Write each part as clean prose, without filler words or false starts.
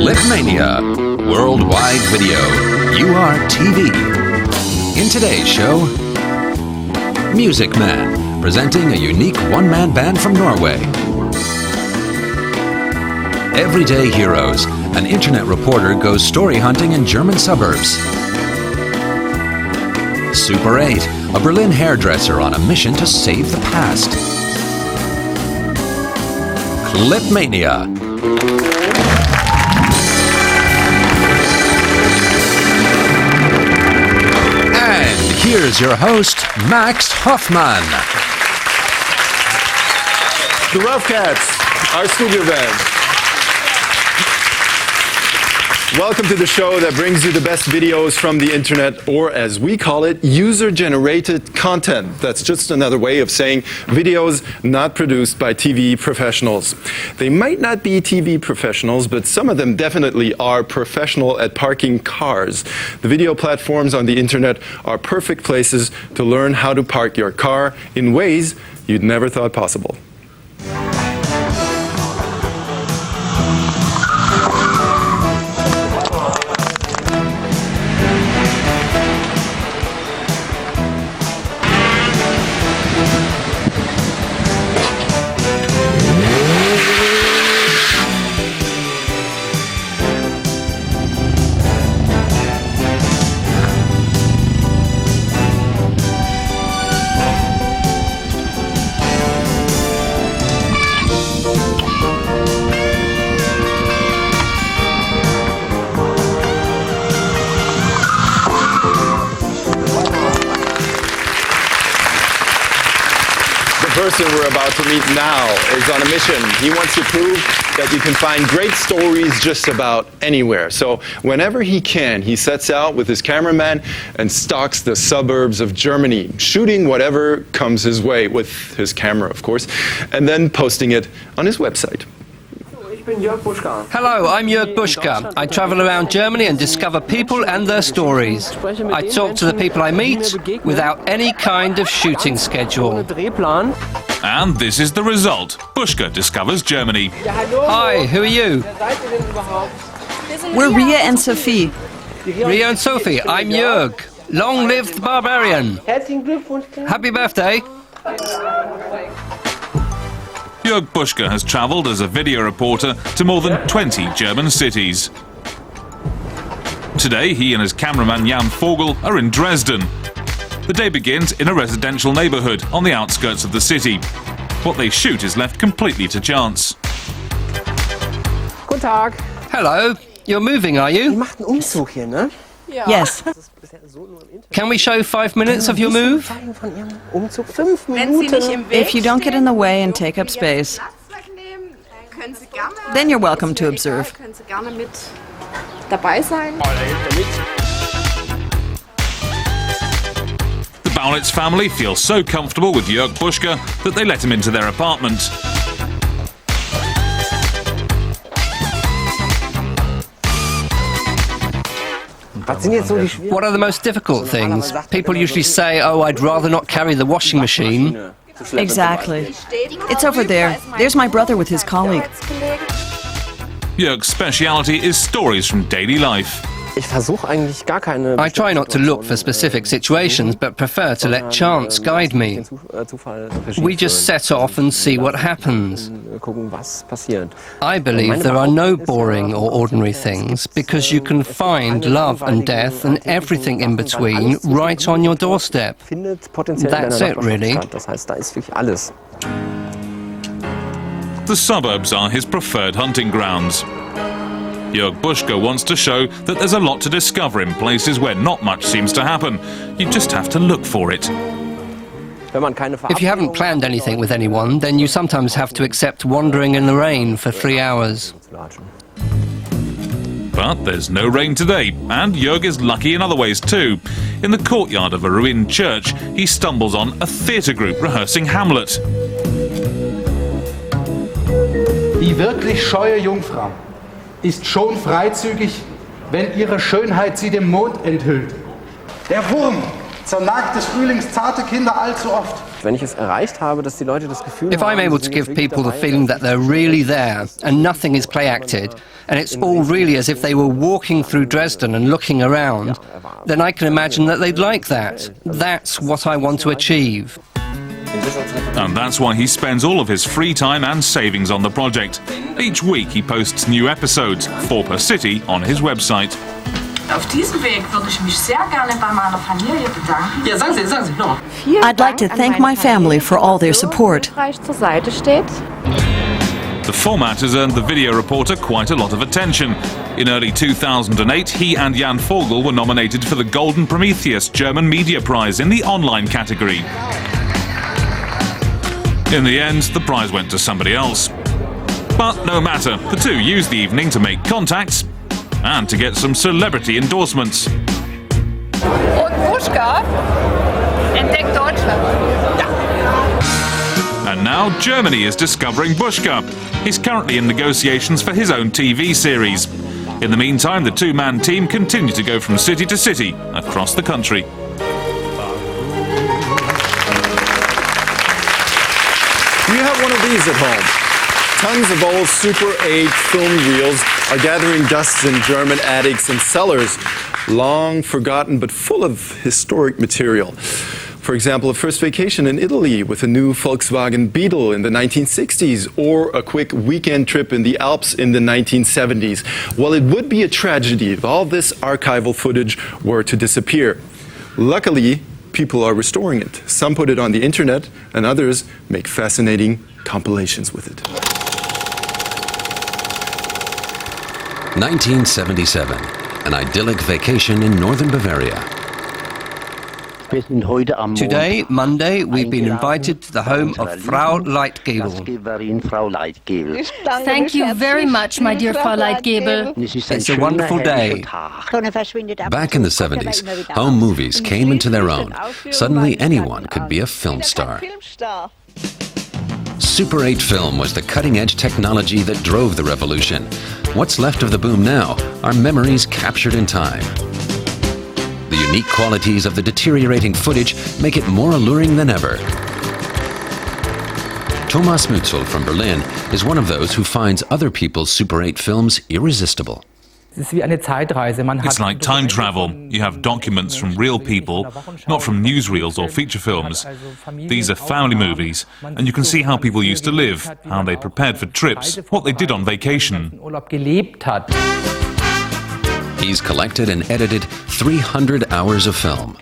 CLIPMANIA, worldwide video. You are TV. In today's show, Music Man, presenting a unique one-man band from Norway. Everyday Heroes, an internet reporter goes story hunting in German suburbs. Super 8, a Berlin hairdresser on a mission to save the past. CLIPMANIA. And here's your host, Max Hoffman. The Rough Cats, our studio band. Welcome to the show that brings you the best videos from the internet, or as we call it, user-generated content. That's just another way of saying videos not produced by TV professionals. They might not be TV professionals, but some of them definitely are professional at parking cars. The video platforms on the internet are perfect places to learn how to park your car in ways you'd never thought possible. The person we're about to meet now is on a mission. He wants to prove that you can find great stories just about anywhere. So whenever he can, he sets out with his cameraman and stalks the suburbs of Germany, shooting whatever comes his way with his camera, of course, and then posting it on his website. Hello, I'm Jörg Buschka. I travel around Germany and discover people and their stories. I talk to the people I meet without any kind of shooting schedule. And this is the result. Buschka discovers Germany. Hi, who are you? We're Ria and Sophie. Ria and Sophie, I'm Jörg. Long live the barbarian. Happy birthday. Jörg Buschka has travelled as a video reporter to more than 20 German cities. Today, he and his cameraman Jan Vogel are in Dresden. The day begins in a residential neighbourhood on the outskirts of the city. What they shoot is left completely to chance. Guten Tag. Hello, you're moving, are you? Yes. Can we show 5 minutes of your move? If you don't get in the way and take up space, then you're welcome to observe. The Baunitz family feel so comfortable with Jörg Buschka that they let him into their apartment. What are the most difficult things? People usually say, oh, I'd rather not carry the washing machine. Exactly. It's over there. There's my brother with his colleague. Jörg's speciality is stories from daily life. I try not to look for specific situations, but prefer to let chance guide me. We just set off and see what happens. I believe there are no boring or ordinary things, because you can find love and death and everything in between right on your doorstep. That's it, really. The suburbs are his preferred hunting grounds. Jörg Buschka wants to show that there's a lot to discover in places where not much seems to happen. You just have to look for it. If you haven't planned anything with anyone, then you sometimes have to accept wandering in the rain for 3 hours. But there's no rain today, and Jörg is lucky in other ways too. In the courtyard of a ruined church, he stumbles on a theatre group rehearsing Hamlet. Die wirklich scheue Jungfrau ist schon freizügig, wenn ihre Schönheit sie dem Mond enthüllt. Der Wurm zernagt des Frühlings zarte Kinder allzu oft. If I'm able to give people the feeling that they're really there and nothing is play acted, and it's all really as if they were walking through Dresden and looking around, then I can imagine that they'd like that. That's what I want to achieve. And that's why he spends all of his free time and savings on the project. Each week he posts new episodes, 4 per city, on his website. I'd like to thank my family for all their support. The format has earned the video reporter quite a lot of attention. In early 2008, he and Jan Vogel were nominated for the Golden Prometheus German Media Prize in the online category. In the end, the prize went to somebody else. But no matter, the two used the evening to make contacts and to get some celebrity endorsements. Und Buschka entdeckt Deutschland. And now Germany is discovering Buschka. He's currently in negotiations for his own TV series. In the meantime, the two-man team continue to go from city to city across the country. Do you have one of these at home? Tons of old Super 8 film reels are gathering dust in German attics and cellars, long forgotten but full of historic material. For example, a first vacation in Italy with a new Volkswagen Beetle in the 1960s, or a quick weekend trip in the Alps in the 1970s. Well, it would be a tragedy if all this archival footage were to disappear. Luckily, people are restoring it. Some put it on the internet, and others make fascinating compilations with it. 1977, an idyllic vacation in northern Bavaria. Today, Monday, we've been invited to the home of Frau Leitgebel. Thank you very much, my dear Frau Leitgebel. It's a wonderful day. Back in the 70s, home movies came into their own. Suddenly anyone could be a film star. Super 8 film was the cutting-edge technology that drove the revolution. What's left of the boom now are memories captured in time. The unique qualities of the deteriorating footage make it more alluring than ever. Thomas Mützel from Berlin is one of those who finds other people's Super 8 films irresistible. It's like time travel. You have documents from real people, not from newsreels or feature films. These are family movies, and you can see how people used to live, how they prepared for trips, what they did on vacation. He's collected and edited 300 hours of film.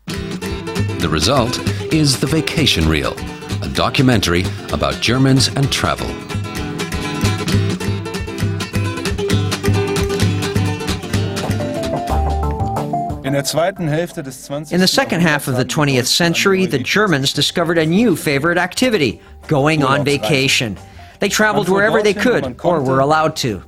The result is The Vacation Reel, a documentary about Germans and travel. In the second half of the 20th century, the Germans discovered a new favorite activity, going on vacation. They traveled wherever they could, or were allowed to.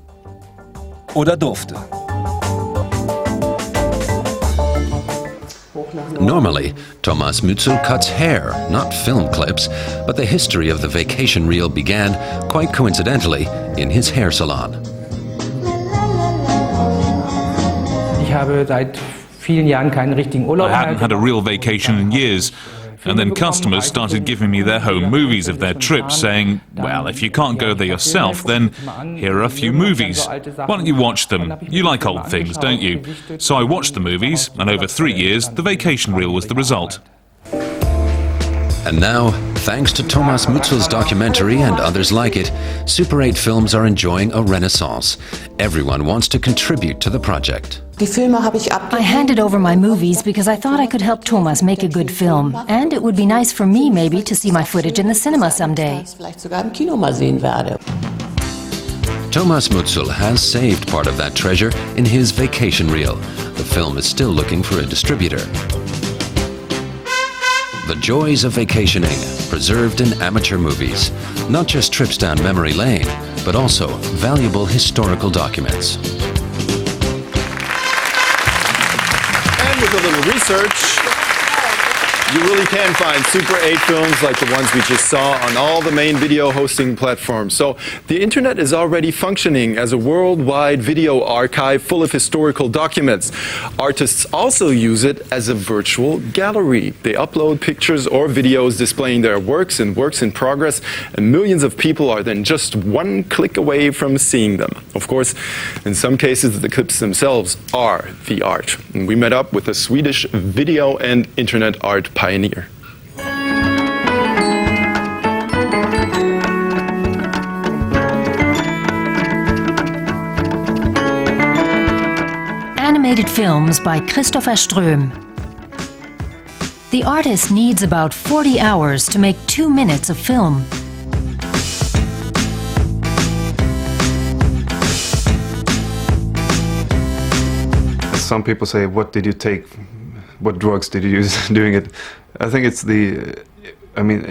Normally, Thomas Mützel cuts hair, not film clips, but the history of the vacation reel began, quite coincidentally, in his hair salon. I hadn't had a real vacation in years, and then customers started giving me their home movies of their trips, saying, well, if you can't go there yourself, then here are a few movies. Why don't you watch them? You like old things, don't you? So I watched the movies, and over 3 years, The Vacation Reel was the result. And now, thanks to Thomas Mützel's documentary and others like it, Super 8 films are enjoying a renaissance. Everyone wants to contribute to the project. I handed over my movies because I thought I could help Thomas make a good film. And it would be nice for me, maybe, to see my footage in the cinema someday. Thomas Mützel has saved part of that treasure in his vacation reel. The film is still looking for a distributor. The joys of vacationing, preserved in amateur movies. Not just trips down memory lane, but also valuable historical documents. And with a little research, You really can find Super 8 films like the ones we just saw on all the main video hosting platforms. So the internet is already functioning as a worldwide video archive full of historical documents. Artists also use it as a virtual gallery. They upload pictures or videos displaying their works and works in progress, and millions of people are then just one click away from seeing them. Of course, in some cases, the clips themselves are the art. And we met up with a Swedish video and internet art pioneer. Animated films by Christopher Ström. The artist needs about 40 hours to make 2 minutes of film. Some people say, what did you take? What drugs did you use doing it? I think it's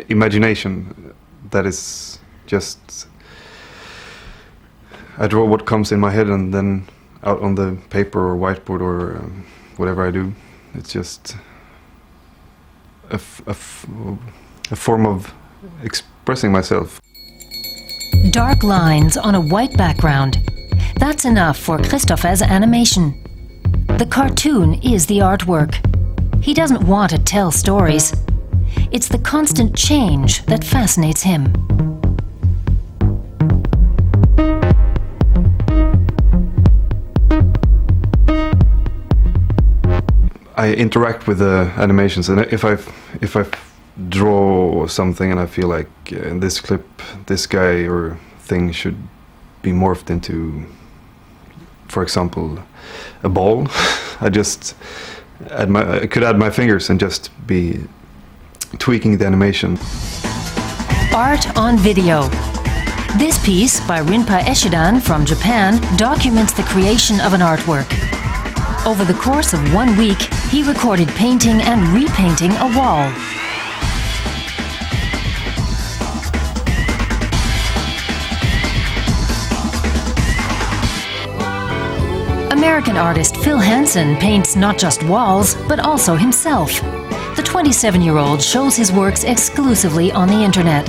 imagination. That is just, I draw what comes in my head and then out on the paper or whiteboard or whatever I do. It's just a form of expressing myself. Dark lines on a white background. That's enough for Christopher's animation. The cartoon is the artwork. He doesn't want to tell stories. It's the constant change that fascinates him. I interact with the animations, and if I draw something and I feel like in this clip this guy or thing should be morphed into, for example, a ball, I could add my fingers and just be tweaking the animation. Art on video. This piece by Rinpa Eshidan from Japan documents the creation of an artwork. Over the course of 1 week, he recorded painting and repainting a wall. American artist Phil Hansen paints not just walls, but also himself. The 27-year-old shows his works exclusively on the internet.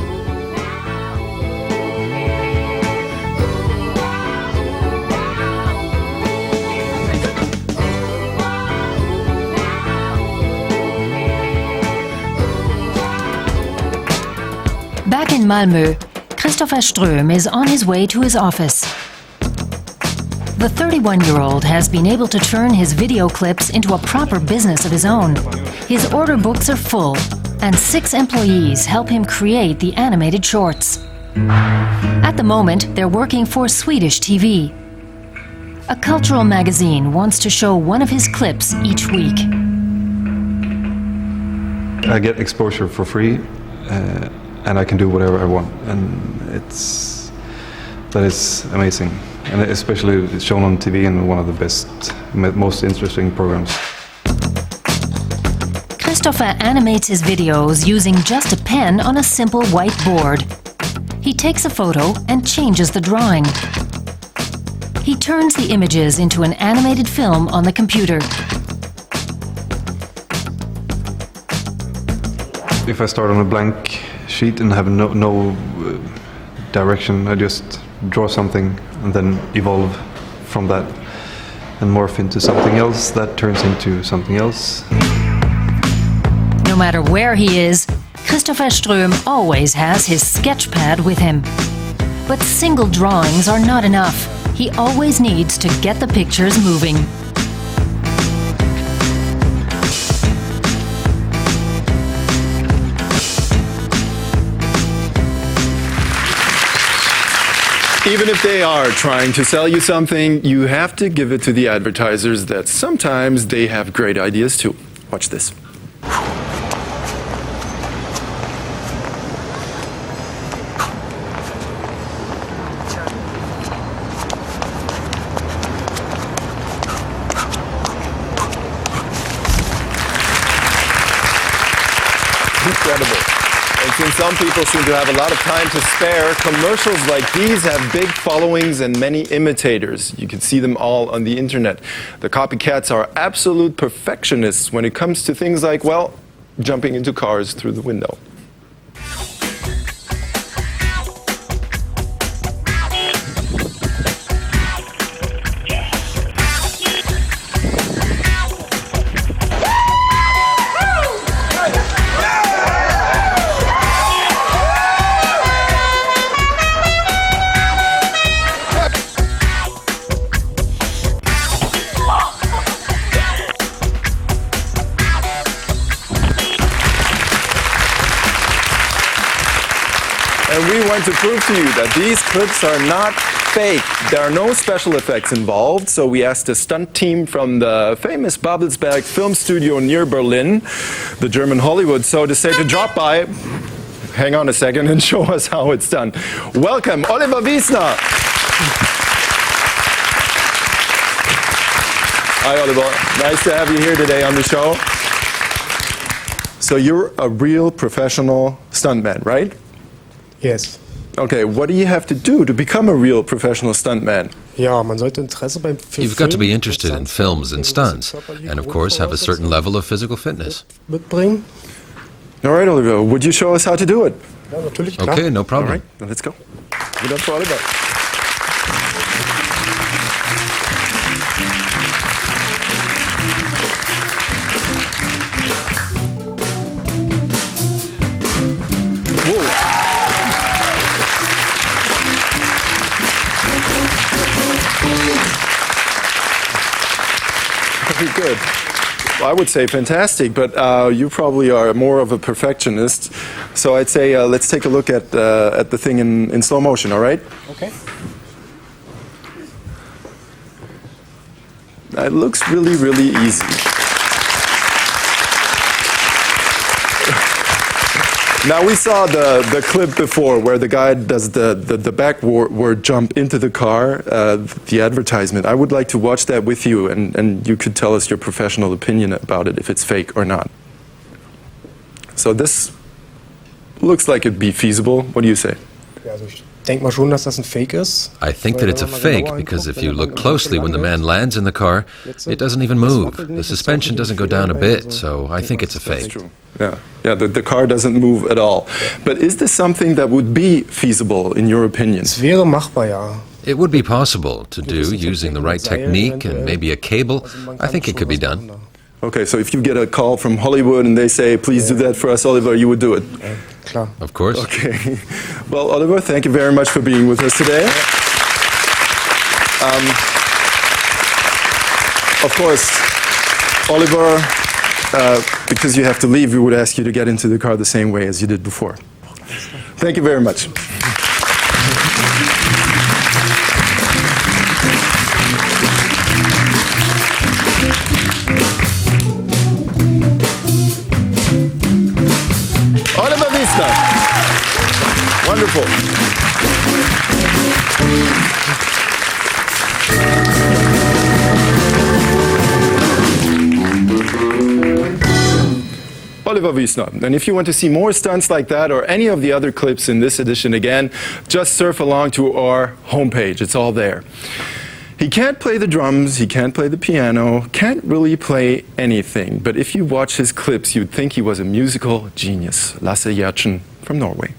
Back in Malmö, Christopher Ström is on his way to his office. The 31-year-old has been able to turn his video clips into a proper business of his own. His order books are full, and 6 employees help him create the animated shorts. At the moment, they're working for Swedish TV. A cultural magazine wants to show one of his clips each week. I get exposure for free, and I can do whatever I want, and that is amazing. And especially it's shown on TV in one of the best, most interesting programs. Christopher animates his videos using just a pen on a simple white board. He takes a photo and changes the drawing. He turns the images into an animated film on the computer. If I start on a blank sheet and have no direction, I just draw something and then evolve from that and morph into something else that turns into something else. No matter where he is, Christopher Ström always has his sketch pad with him. But single drawings are not enough. He always needs to get the pictures moving. Even if they are trying to sell you something, you have to give it to the advertisers that sometimes they have great ideas too. Watch this. Incredible. And since some people seem to have a lot of time to spare, commercials like these have big followings and many imitators. You can see them all on the internet. The copycats are absolute perfectionists when it comes to things like, well, jumping into cars through the window. And we want to prove to you that these clips are not fake. There are no special effects involved, so we asked a stunt team from the famous Babelsberg film studio near Berlin, the German Hollywood, so to say, to drop by, hang on a second, and show us how it's done. Welcome, Oliver Wiesner. Hi, Oliver. Nice to have you here today on the show. So you're a real professional stuntman, right? Yes. Okay, what do you have to do to become a real professional stuntman? You've got to be interested in films and stunts, and of course have a certain level of physical fitness. All right, Oliver, would you show us how to do it? Okay, no problem. All right, now let's go. Good luck for Oliver. Very good. Well, I would say fantastic, but you probably are more of a perfectionist. So I'd say let's take a look at the thing in slow motion, all right? Okay. It looks really, really easy. Now, we saw the clip before where the guy does the backward jump into the car, the advertisement. I would like to watch that with you, and you could tell us your professional opinion about it, if it's fake or not. So this looks like it'd be feasible. What do you say? I think that it's a fake because if you look closely when the man lands in the car, it doesn't even move. The suspension doesn't go down a bit, so I think it's a fake. That's true. Yeah, the car doesn't move at all. But is this something that would be feasible in your opinion? It would be possible to do using the right technique and maybe a cable. I think it could be done. Okay, so if you get a call from Hollywood and they say, please do that for us, Oliver, you would do it? Of course. Okay. Well, Oliver, thank you very much for being with us today. Of course, Oliver, because you have to leave, we would ask you to get into the car the same way as you did before. Thank you very much. Oliver Wiesner. Wonderful. Oliver Wiesner. And if you want to see more stunts like that or any of the other clips in this edition again, just surf along to our homepage. It's all there. He can't play the drums, he can't play the piano, can't really play anything. But if you watch his clips, you'd think he was a musical genius. Lasse Gjertsen from Norway.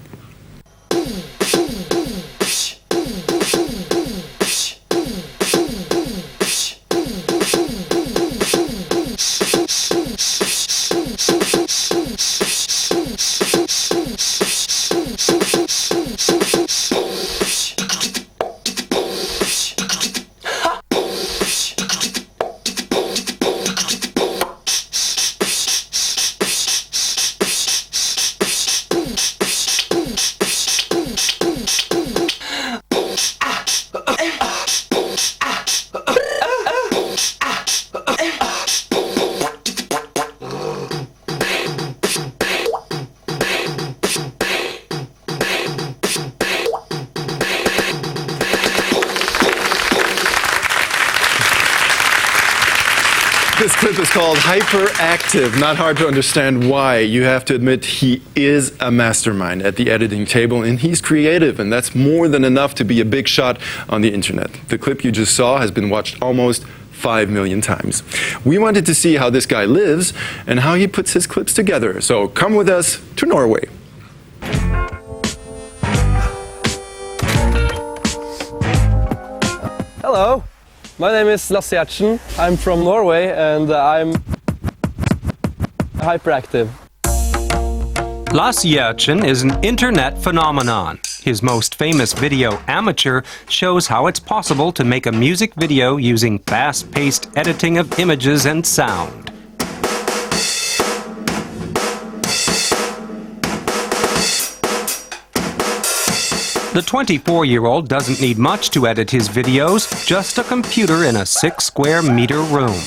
This clip is called Hyperactive. Not hard to understand why. You have to admit he is a mastermind at the editing table, and he's creative, and that's more than enough to be a big shot on the internet. The clip you just saw has been watched almost 5 million times. We wanted to see how this guy lives and how he puts his clips together. So come with us to Norway. Hello, my name is Lasse Gjertsen. I'm from Norway and I'm hyperactive. Lasse Gjertsen is an internet phenomenon. His most famous video, Amateur, shows how it's possible to make a music video using fast-paced editing of images and sound. The 24-year-old doesn't need much to edit his videos, just a computer in a 6-square-meter room.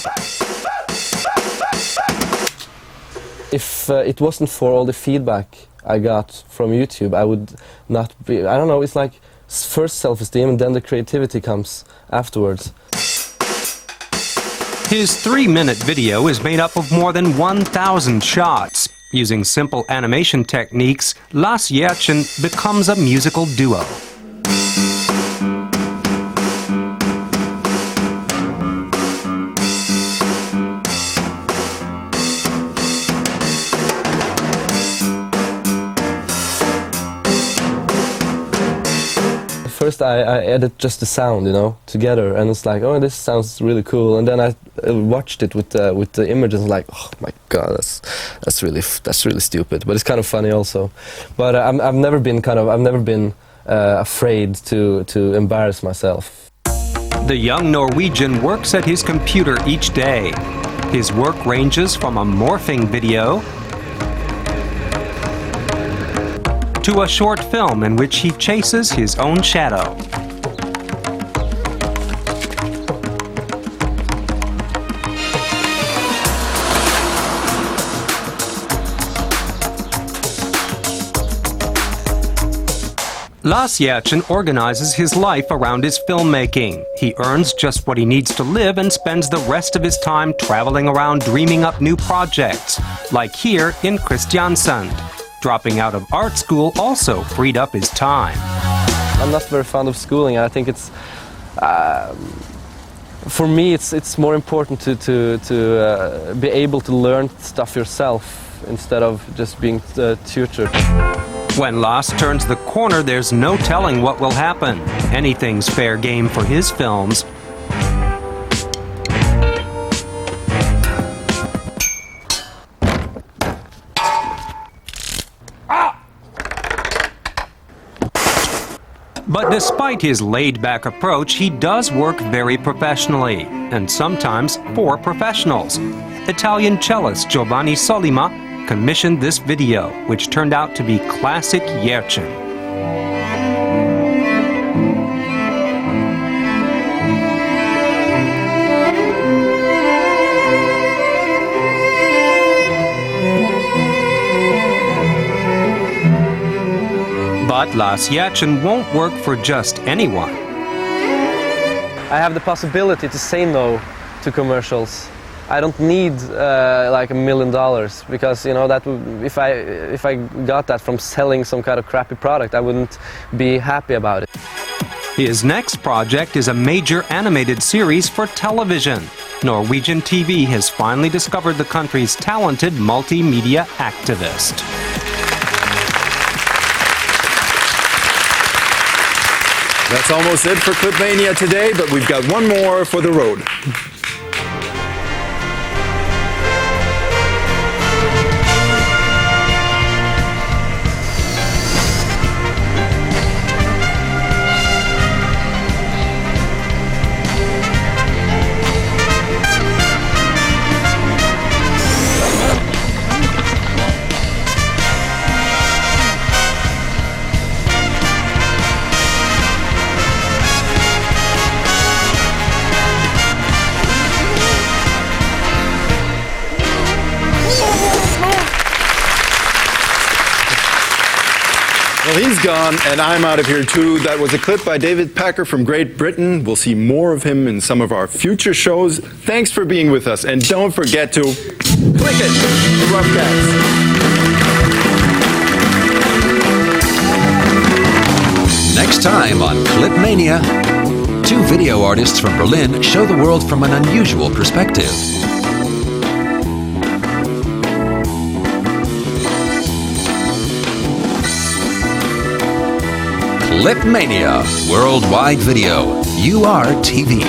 If it wasn't for all the feedback I got from YouTube, I would not be, I don't know, it's like first self-esteem and then the creativity comes afterwards. His 3-minute video is made up of more than 1,000 shots. Using simple animation techniques, Lasse Gjertsen becomes a musical duo. First I edit just the sound, you know, together, and it's like, oh, this sounds really cool. And then I watched it with the images, like, oh my god, that's really stupid. But it's kind of funny also. But I've never been afraid to embarrass myself. The young Norwegian works at his computer each day. His work ranges from a morphing video to a short film in which he chases his own shadow. Lasse Gjertsen organizes his life around his filmmaking. He earns just what he needs to live and spends the rest of his time traveling around dreaming up new projects, like here in Kristiansand. Dropping out of art school also freed up his time. I'm not very fond of schooling. I think it's, for me, it's more important to be able to learn stuff yourself instead of just being tutored. When Lasse turns the corner, there's no telling what will happen. Anything's fair game for his films. But despite his laid-back approach, he does work very professionally, and sometimes for professionals. Italian cellist Giovanni Sollima commissioned this video, which turned out to be classic Gjertsen. But Lasse Gjertsen won't work for just anyone. I have the possibility to say no to commercials. I don't need like $1 million because, you know, that if I got that from selling some kind of crappy product, I wouldn't be happy about it. His next project is a major animated series for television. Norwegian TV has finally discovered the country's talented multimedia activist. That's almost it for CLIPMANIA today, but we've got one more for the road. Well, he's gone, and I'm out of here too. That was a clip by David Packer from Great Britain. We'll see more of him in some of our future shows. Thanks for being with us, and don't forget to click it, the Roughcast. Next time on CLIPMANIA, Two video artists from Berlin show the world from an unusual perspective. CLIPMANIA, worldwide video. You are TV.